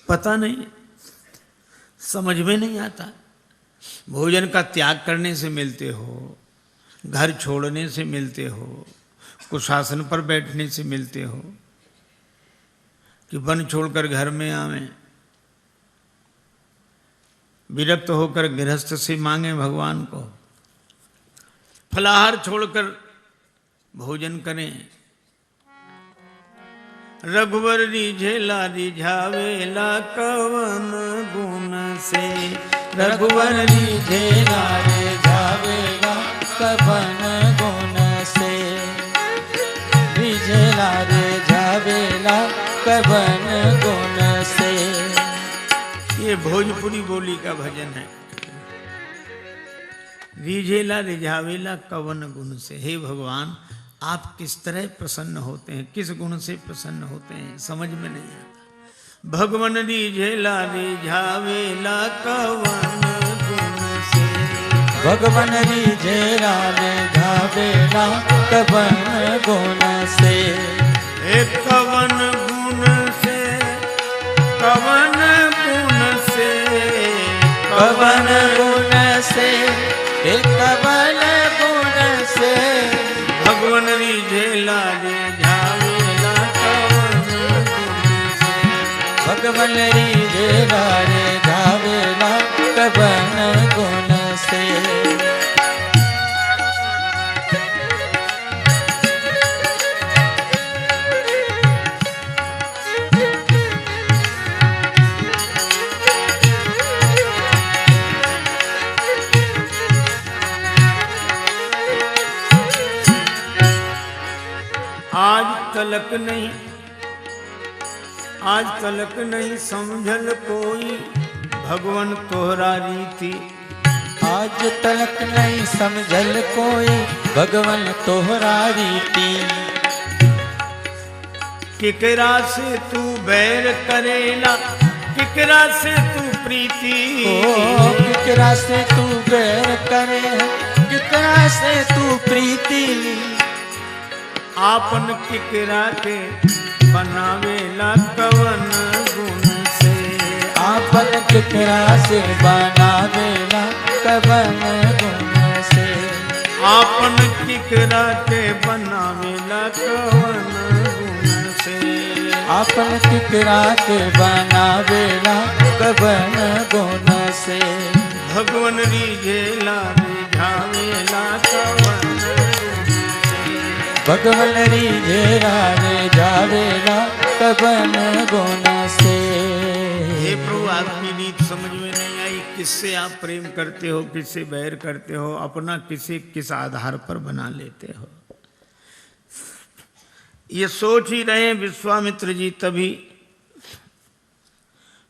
पता नहीं, समझ में नहीं आता। भोजन का त्याग करने से मिलते हो, घर छोड़ने से मिलते हो, कुशासन पर बैठने से मिलते हो, कि वन छोड़कर घर में आवें, विरक्त होकर गृहस्थ से मांगे भगवान को, फलाहार छोड़कर भोजन करें। रघुवर रिझेला रिझावेला कवन गुण से, रघुवर रिझेला रिझावेला कवन गुण से, रिझेला रिझावेला कवन गुण से। ये भोजपुरी बोली का भजन है। रिझेला रिझावेला कवन गुण से, हे भगवान आप किस तरह प्रसन्न होते हैं, किस गुण से प्रसन्न होते हैं, समझ में नहीं आता। भगवन रिझेला रिझावेला कवन गुण से, भगवन रिझेला रिझावेला कवन गुण से, एक कवन गुण से, कवन गुण से, कवन गुण से, एक कवन गुण से। भगवन रिझेला रिझावेला कवन गुण से, भगवन रिझेला रिझावेला कवन गुण से। आज तलक नहीं समझल कोई भगवन तोहरा रीति। आज तलक नहीं समझल कोई भगवन तोहरा रीति। किकरा से तू बैर करेला, किकरा से तू प्रीति। ओ किकरा से तू बैर करे, किकरा से तू प्रीति। आपन किकरा के बनावेला कवन गुण से, आपन किकरा से बनावेला कवन गुण से। आपन किकरा के बनावेला कवन गुण से। आपन किकरा के बनावेला कवन गुण से। भगवन रिझेला रिझावेला कवन गुण से। भगवन रिझेला रिझावेला कवन गुण से। हे प्रभु आपकी रीत समझ में नहीं आई, किससे आप प्रेम करते हो, किससे बैर करते हो, अपना किसे किस आधार पर बना लेते हो। ये सोच ही रहे विश्वामित्र जी। तभी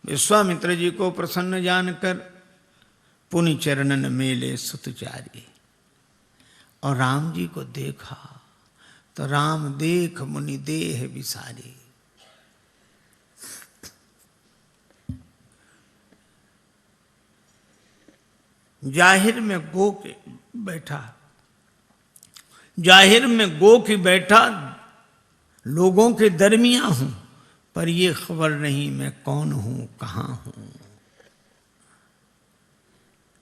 विश्वामित्र जी को प्रसन्न जानकर पुनि चरणन मेले सुतचारी, और राम जी को देखा तो राम देख मुनि देह विसारी। जाहिर में गो के बैठा, जाहिर में गो की बैठा, लोगों के दरमियां हूं, पर ये खबर नहीं मैं कौन हूं कहां हूं।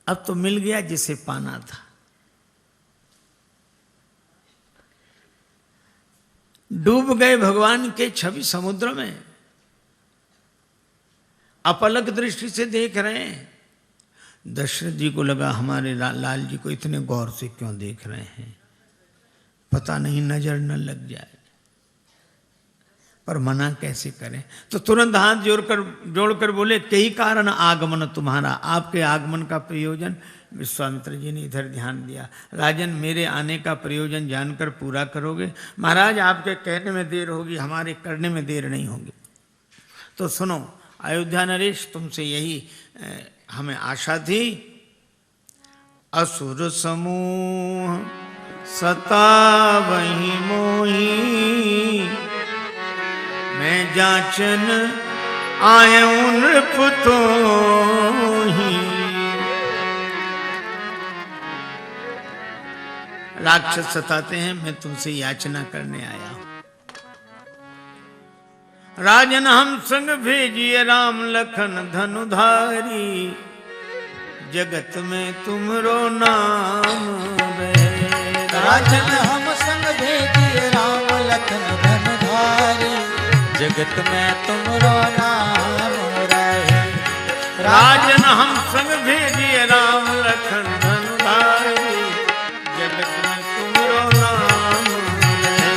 अब तो मिल गया जिसे पाना था। डूब गए भगवान के छवि समुद्र में, अपलक दृष्टि से देख रहे हैं। दशरथ जी को लगा हमारे लाल जी को इतने गौर से क्यों देख रहे हैं, पता नहीं नजर न लग जाए, पर मना कैसे करें। तो तुरंत हाथ जोड़कर बोले, कई कारण आगमन तुम्हारा। आपके आगमन का प्रयोजन, विश्वामित्र जी ने इधर ध्यान दिया, राजन मेरे आने का प्रयोजन जानकर पूरा करोगे। महाराज आपके कहने में देर होगी, हमारे करने में देर नहीं होगी। तो सुनो अयोध्या नरेश, तुमसे यही हमें आशा थी। असुर समूह सतावहि मोही, मैं जाचन आयूं नृप तोहि। राक्षस सताते हैं, मैं तुमसे याचना करने आया हूं। राजन हम संग भेजिए राम लखन धनुधारी, जगत में तुमरो नाम रहे। राजन हम संग भेजिए राम लखन धनुधारी, जगत में तुमरो नाम रहे। राजन हम संग भेजिए राम लखन धनुधारी, जगत में तुमरो नाम रहे।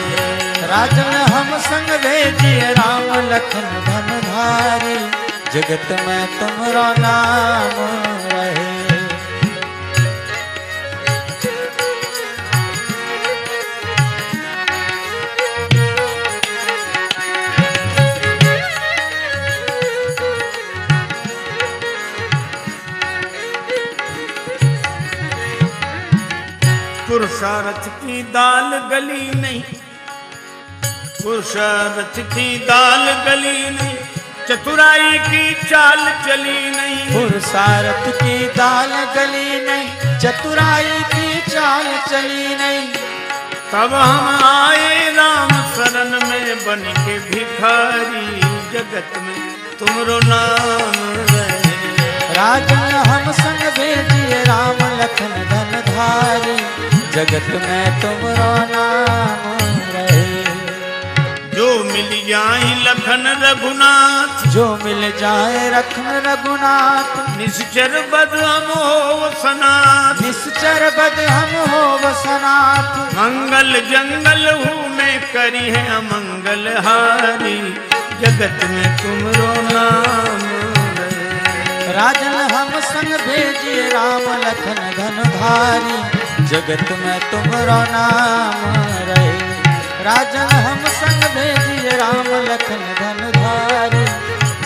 राजन हम संग भेजिए राम लखन धनुधारी, जगत में तुमरो नाम रहे। पुरुषार्थ की दाल गली नहीं, पुरुषार्थ की दाल गली नहीं, चतुराई की चाल चली नहीं। पुरुषार्थ की दाल गली नहीं, चतुराई की चाल चली नहीं। तब हम आए राम शरण में बन के भिखारी, जगत में तुमरो नाम रहे। राजन हम संग भेजिए राम लखन धनुधारी, जगत में तुमरो नाम रहे। जो मिल जाए लखन रघुनाथ, जो मिल जाए लखन रघुनाथ, निश्चर बद हम हो सनाथ। निश्चर बद हम हो वसनाथ। मंगल जंगल हूँ मैं करी है अमंगल हारी, जगत में तुमरो नाम रहे। राजन हम संग भेजिए राम लखन धनुधारी, जगत में तुमरो नाम रहे। राजन हम संग भेजिए राम लखन धनुधारी,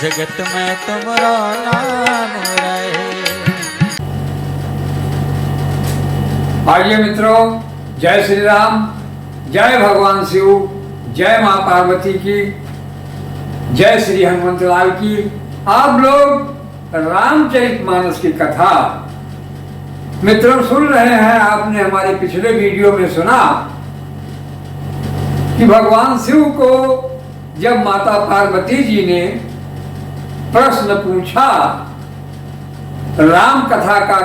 जगत में तुमरो नाम रहे। आइए मित्रों, जय श्री राम, जय भगवान शिव, जय मां पार्वती की, जय श्री हनुमंत लाल की। आप लोग रामचरितमानस की कथा मित्रों सुन रहे हैं। आपने हमारे पिछले वीडियो में सुना कि भगवान शिव को जब माता पार्वती जी ने प्रश्न पूछा राम कथा का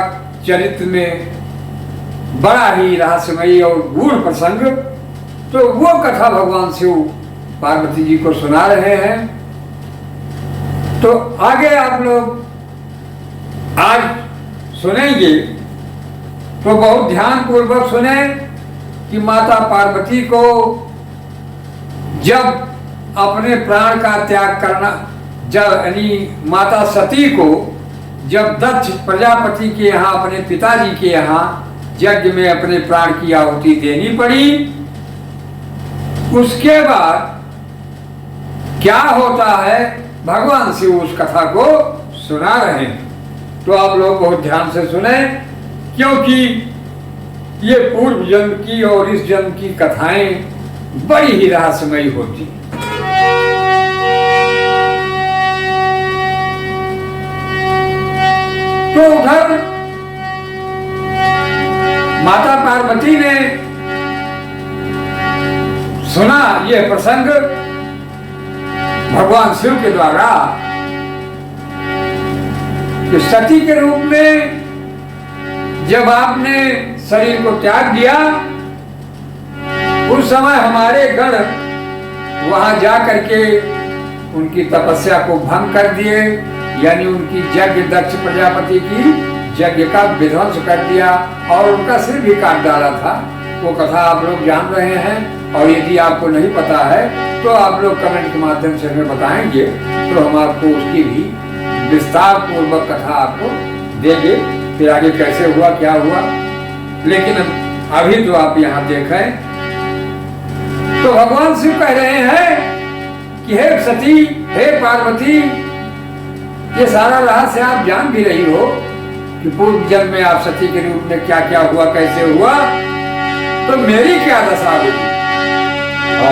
चरित्र में, बड़ा ही रहस्यमयी और गूढ़ प्रसंग, तो वो कथा भगवान शिव पार्वती जी को सुना रहे हैं। तो आगे आप लोग आज सुनेंगे तो बहुत ध्यान पूर्वक सुने कि माता पार्वती को जब अपने प्राण का त्याग करना, जब यानी माता सती को जब दक्ष प्रजापति के यहाँ, अपने पिताजी के यहाँ यज्ञ में अपने प्राण की आहुति देनी पड़ी, उसके बाद क्या होता है भगवान शिव उस कथा को सुना रहे हैं। तो आप लोग बहुत ध्यान से सुने, क्योंकि ये पूर्व जन्म की और इस जन्म की कथाएं बड़ी ही रहस्यमयी होती। तो उधर माता पार्वती ने सुना यह प्रसंग भगवान शिव के द्वारा कि सती के रूप में जब आपने शरीर को त्याग दिया, उस समय हमारे गण वहां जा करके उनकी तपस्या को भंग कर दिए, यानी उनकी यज्ञ, दक्ष प्रजापति की यज्ञ का विध्वंस कर दिया और उनका सिर भी काट डाला था। वो कथा आप लोग जान रहे हैं, और यदि आपको नहीं पता है तो आप लोग कमेंट के माध्यम से हमें बताएंगे, तो हम आपको उसकी भी विस्तार पूर्वक कथा आपको देंगे, फिर आगे कैसे हुआ क्या हुआ। लेकिन अभी तो आप यहाँ देखें तो भगवान शिव कह रहे हैं कि हे सती, हे पार्वती, ये सारा रहस्य आप जान भी रही हो कि पूर्व जन्म में आप सती के रूप में क्या क्या हुआ, कैसे हुआ, तो मेरी क्या दशा हुई। ओ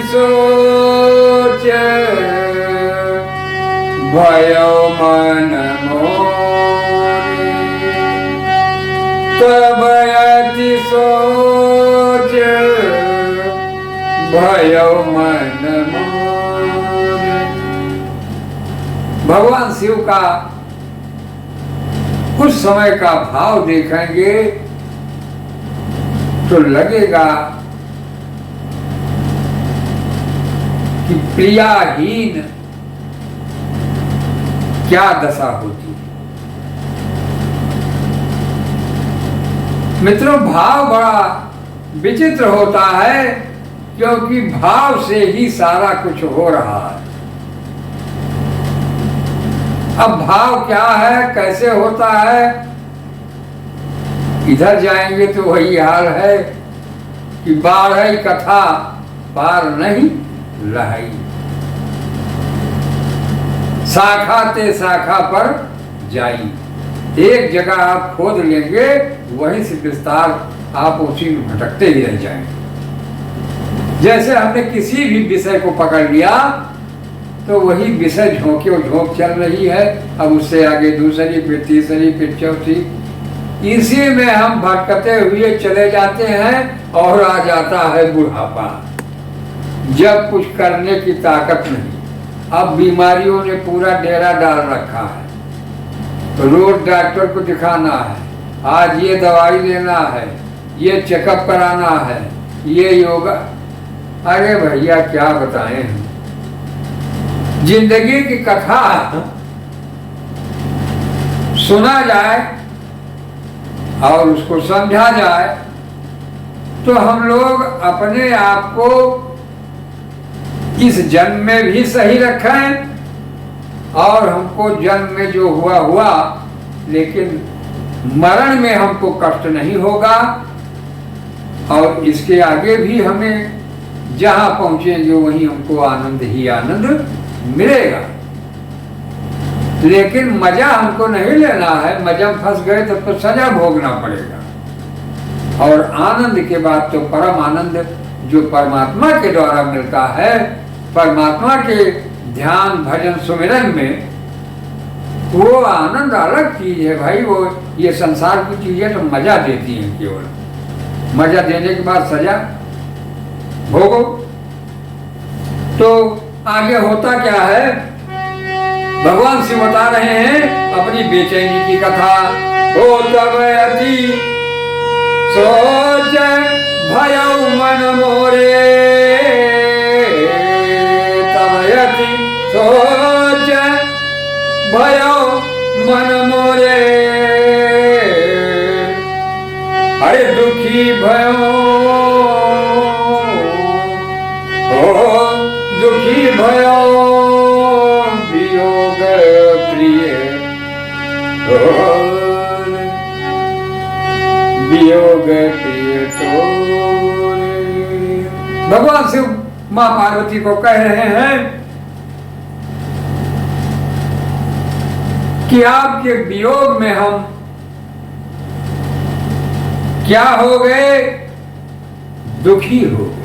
सोच भयो मन मोरे, तब अति सोच भयो मन मोरे। भगवान शिव का कुछ समय का भाव देखेंगे तो लगेगा कि प्रियाहीन क्या दशा होती है। मित्रों, भाव बड़ा विचित्र होता है, क्योंकि भाव से ही सारा कुछ हो रहा है। अब भाव क्या है, कैसे होता है, इधर जाएंगे तो वही हाल है कि बाढ़ई कथा पार नहीं लहाई, शाखा ते शाखा पर जाई। एक जगह आप खोद लेंगे, वहीं से विस्तार आप उसी में भटकते ही रह जाएंगे। जैसे हमने किसी भी विषय को पकड़ लिया तो वही विषय झोंके और झोंक चल रही है, अब उससे आगे दूसरी, फिर तीसरी, फिर चौथी, इसी में हम भटकते हुए चले जाते हैं और आ जाता है बुढ़ापा, जब कुछ करने की ताकत नहीं। अब बीमारियों ने पूरा डेरा डाल रखा है, रोज डॉक्टर को दिखाना है, आज ये दवाई लेना है, ये चेकअप कराना है, ये योगा। अरे भैया क्या बताएं हम, जिंदगी की कथा सुना जाए और उसको समझा जाए तो हम लोग अपने आप को इस जन्म में भी सही रखें और हमको जन्म में जो हुआ हुआ, लेकिन मरण में हमको कष्ट नहीं होगा और इसके आगे भी हमें जहां पहुंचेंगे वहीं हमको आनंद ही आनंद मिलेगा। लेकिन मजा हमको नहीं लेना है, मजा में फंस गए तब तो सजा भोगना पड़ेगा। और आनंद के बाद तो परम आनंद जो परमात्मा के द्वारा मिलता है, परमात्मा के ध्यान भजन सुमिरन में, वो आनंद अलग चीज है भाई। वो ये संसार की चीजें तो मजा देती हैं, केवल मजा देने के बाद सजा भोगो। तो आगे होता क्या है, भगवान शिव बता रहे हैं अपनी बेचैनी की कथा। हो तब अति सोच भयउ मन मोरे, तब अति सोच भयउ मन मोरे। अरे दुखी भयो, दुखी भयो वियोग प्रिय, वियोग प्रिय तोरे। भगवान शिव मां पार्वती को कह रहे हैं कि आपके वियोग में हम क्या हो गए, दुखी हो गए।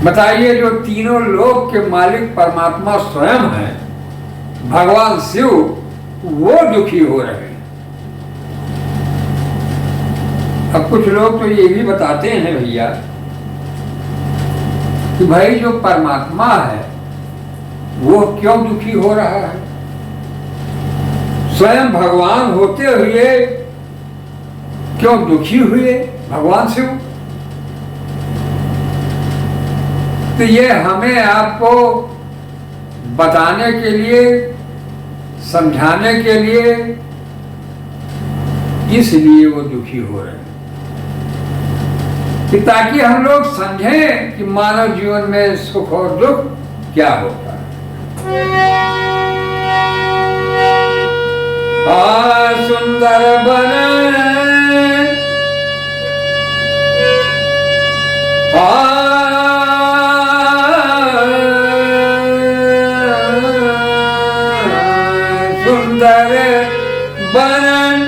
बताइए, जो तीनों लोक के मालिक परमात्मा स्वयं है, भगवान शिव, वो दुखी हो रहे हैं। अब कुछ लोग तो ये भी बताते हैं भैया कि भाई जो परमात्मा है वो क्यों दुखी हो रहा है, स्वयं भगवान होते हुए क्यों दुखी हुए भगवान शिव। तो ये हमें आपको बताने के लिए, समझाने के लिए, इसलिए वो दुखी हो रहे हैं कि ताकि हम लोग समझें कि मानव जीवन में सुख और दुख क्या होता है। सुंदर बन सुंदर बन,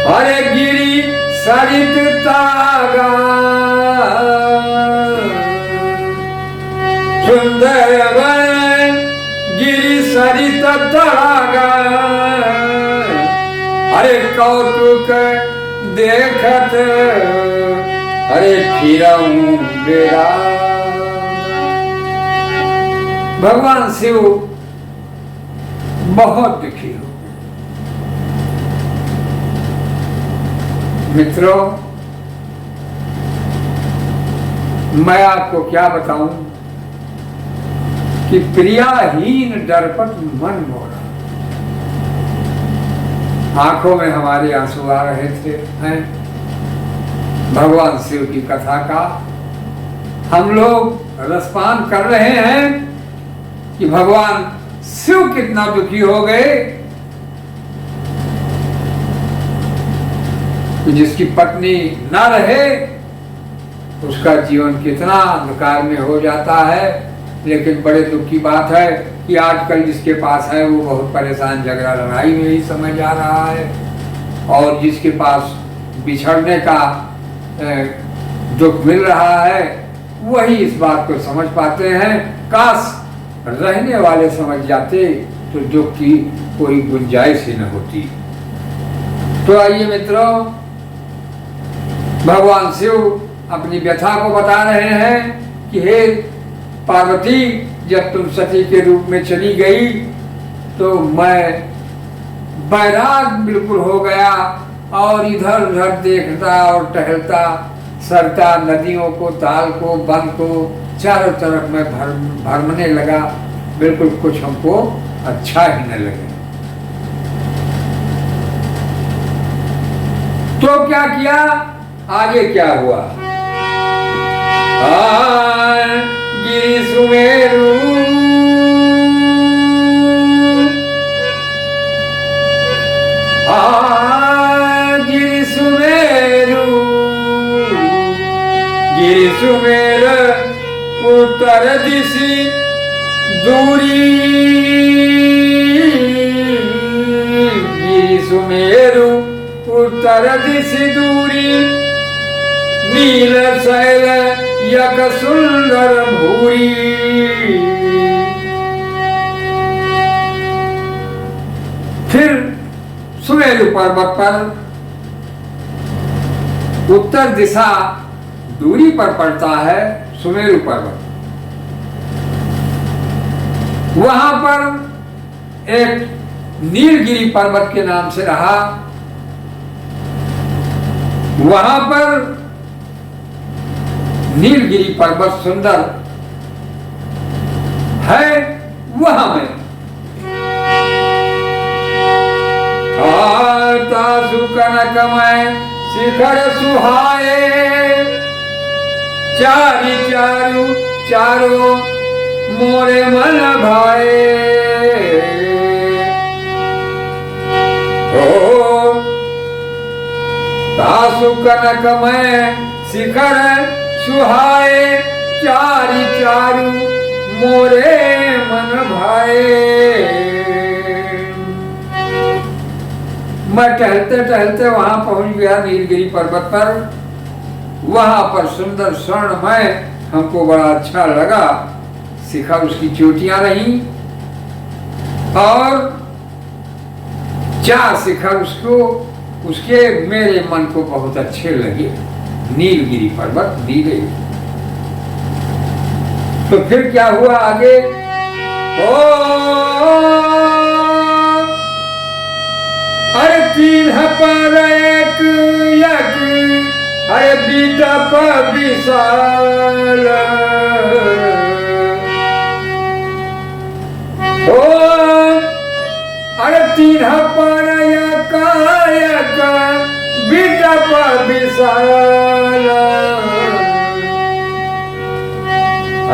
अरे गिरी सा सरित तागा सुंदर वन गिरी सरित तागा अरे कौतुक देखत अरे फिरऊं बेरा। भगवान शिव बहुत दुखी हो। मित्रों, मैं आपको क्या बताऊं कि प्रियाहीन डरपट मन मोड़ा। आंखों में हमारे आंसू आ रहे थे हैं भगवान शिव की कथा का। हम लोग रसपान कर रहे हैं कि भगवान शिव कितना दुखी हो गए कि जिसकी पत्नी ना रहे उसका जीवन कितना अंधकार में हो जाता है। लेकिन बड़े दुख की बात है कि आजकल जिसके पास है वो बहुत परेशान, झगड़ा लड़ाई में ही समय जा रहा है, और जिसके पास बिछड़ने का दुख मिल रहा है वही इस बात को समझ पाते हैं। काश रहने वाले समझ जाते तो दुख की कोई गुंजाइश ही न होती। तो आइए मित्रों, भगवान शिव अपनी व्यथा को बता रहे हैं कि हे पार्वती, जब तुम सती के रूप में चली गई तो मैं बैराग बिल्कुल हो गया और इधर उधर देखता और टहलता सरता, नदियों को, ताल को, वन को चारों तरफ में भरमने लगा। बिल्कुल कुछ हमको अच्छा ही न लगे। तो क्या किया, आगे क्या हुआ? गिरि सुमेरु गिरि सुमेरु गिरि सुमेर उत्तर दिशि दूरी गिरि सुमेरु उत्तर दिशि दूरी नील शैल यक सुंदर भूरी। फिर सुमेरु पर्वत पर उत्तर दिशा दूरी पर पड़ता है सुमेरु पर्वत। वहां पर एक नीलगिरी पर्वत के नाम से रहा। वहां पर नीलगिरी पर्वत सुंदर है। वहां में कनकमय शिखर सुहाए चारी चारू चारो मोरे मन भाए। ओ तासु कनकमय शिखर सुहाए चारी चारू मोरे मन भाए। मैं टहलते टहलते वहां पहुंच गया नीलगिरी पर्वत पर। वहां पर सुंदर स्वर्णमय हमको बड़ा अच्छा लगा। शिखर उसकी चोटियां रही और चार शिखर उसके मेरे मन को बहुत अच्छे लगे। नीलगिरी पर्वत नीले। तो फिर क्या हुआ आगे? अरे तीन पर एक यक अरे बीटा पर विशाल। अरे तीन पर यक बीटा पर विशाल।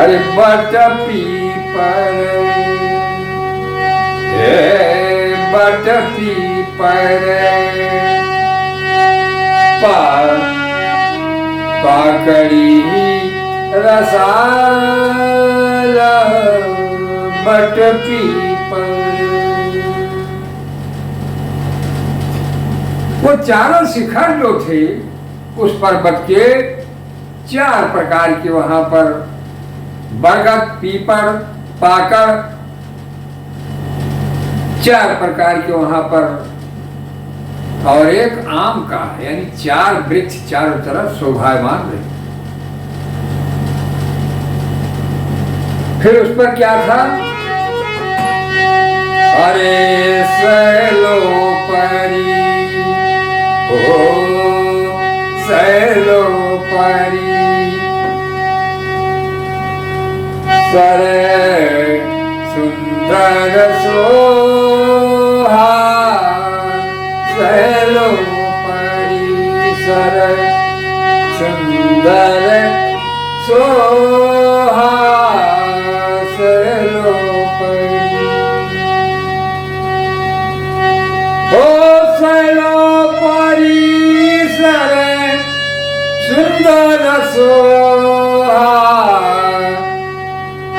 अरे बट पीपर बट पीपर पाकड़ी रसाल। बट पीपर वो चारों शिखर जो थे उस पर्वत के 4 प्रकार के वहां पर बरगद, पीपल, पाकड़, 4 प्रकार के वहां पर, और एक आम का, यानी 4 वृक्ष चारों तरफ शोभायमान रहे। फिर उस पर क्या था? अरे सैलो परी, ओ सैलो परी, सरे सुंदर सोहा, सैलो परी सरे सुंदर सोहा, सैलो परी, ओ सैलो परी सरे सुंदर सोहा,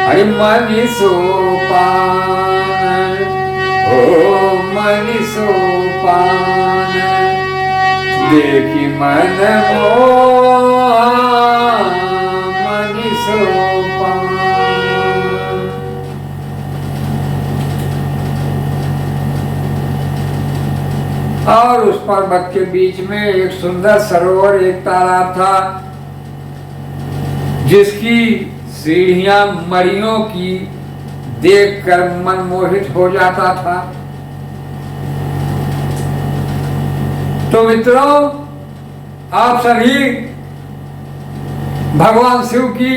अरे मनि सोपान, ओ मनि सोपान, देखी मन मोहा, मनि सोपान। और उस पर्वत के बीच में एक सुंदर सरोवर, एक तालाब था, जिसकी सीढ़ियां मरियों की देखकर मन मोहित हो जाता था। तो मित्रों, आप सभी भगवान शिव की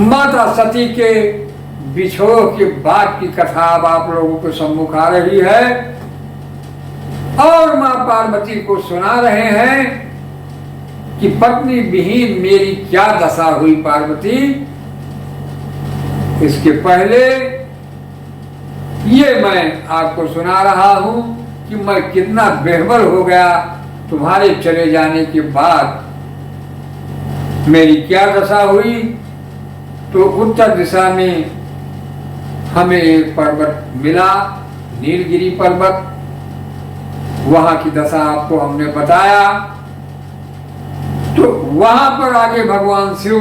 माता सती के बिछोह के बाद की कथा अब आप लोगों के सम्मुख आ रही है और मां पार्वती को सुना रहे हैं कि पत्नी विहीन मेरी क्या दशा हुई पार्वती। इसके पहले ये मैं आपको सुना रहा हूं कि मैं कितना बेहबर हो गया तुम्हारे चले जाने के बाद, मेरी क्या दशा हुई। तो उत्तर दिशा में हमें एक पर्वत मिला, नीलगिरी पर्वत, वहां की दशा आपको हमने बताया। तो वहां पर आगे भगवान शिव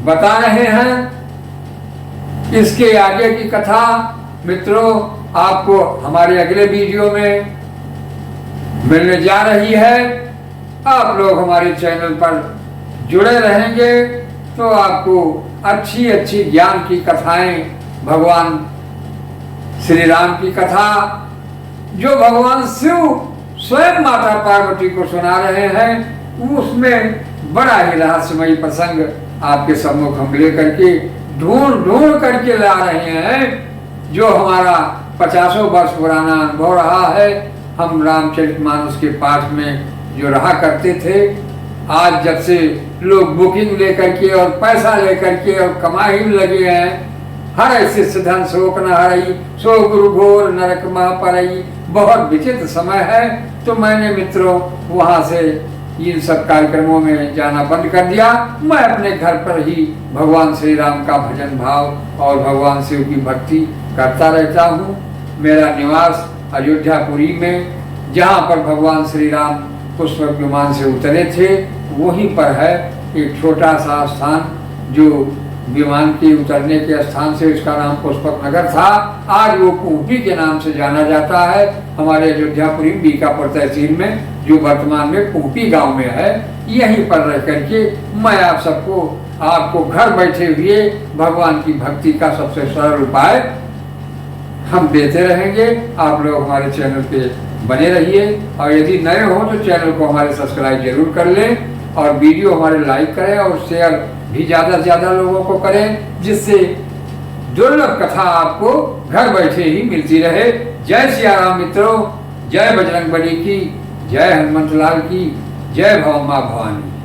बता रहे हैं। इसके आगे की कथा मित्रों आपको हमारे अगले वीडियो में मिलने जा रही है। आप लोग हमारे चैनल पर जुड़े रहेंगे तो आपको अच्छी अच्छी ज्ञान की कथाएं, भगवान श्री राम की कथा जो भगवान शिव स्वयं माता पार्वती को सुना रहे हैं, उसमें बड़ा ही रहस्यमयी प्रसंग आपके सम्मुख हम लेकर के ढूंढ करके ला रहे हैं। जो हमारा 50 वर्ष पुराना अनुभव रहा है, हम रामचरितमानस के पाठ में जो रहा करते थे, आज जब से लोग बुकिंग लेकर के और पैसा लेकर के और कमाई में लगे हैं, हर ऐसे सिद्धन शोक न हरई, सो गुरु घोर नरक मह परई, बहुत विचित्र समय है। तो मैंने मित्रों वहां से इन सब कार्यक्रमों में जाना बंद कर दिया। मैं अपने घर पर ही भगवान श्री राम का भजन भाव और भगवान शिव की भक्ति करता रहता हूँ। मेरा निवास अयोध्यापुरी में, जहाँ पर भगवान श्री राम पुष्पक विमान से उतरे थे, वहीं पर है एक छोटा सा स्थान जो विमान के उतरने के स्थान से उसका नाम पुष्पक नगर था। आज वो कुंपी के नाम से जाना जाता है। हमारे अयोध्यापुरी बीकापुर तहसील में, जो वर्तमान में कुंपी गांव में है, यहीं पर रह करके मैं आप सबको आपको घर बैठे हुए भगवान की भक्ति का सबसे सरल उपाय हम देते रहेंगे। आप लोग हमारे चैनल पे बने रहिए और यदि नए हो तो चैनल को हमारे सब्सक्राइब जरूर कर लें और वीडियो हमारे लाइक करें और शेयर भी ज़्यादा से ज़्यादा लोगों को करें, जिससे दुर्लभ कथा आपको घर बैठे ही मिलती रहे। जय सिया राम मित्रों, जय बजरंगबली की, जय हनुमंत लाल की, जय भव मां भवानी।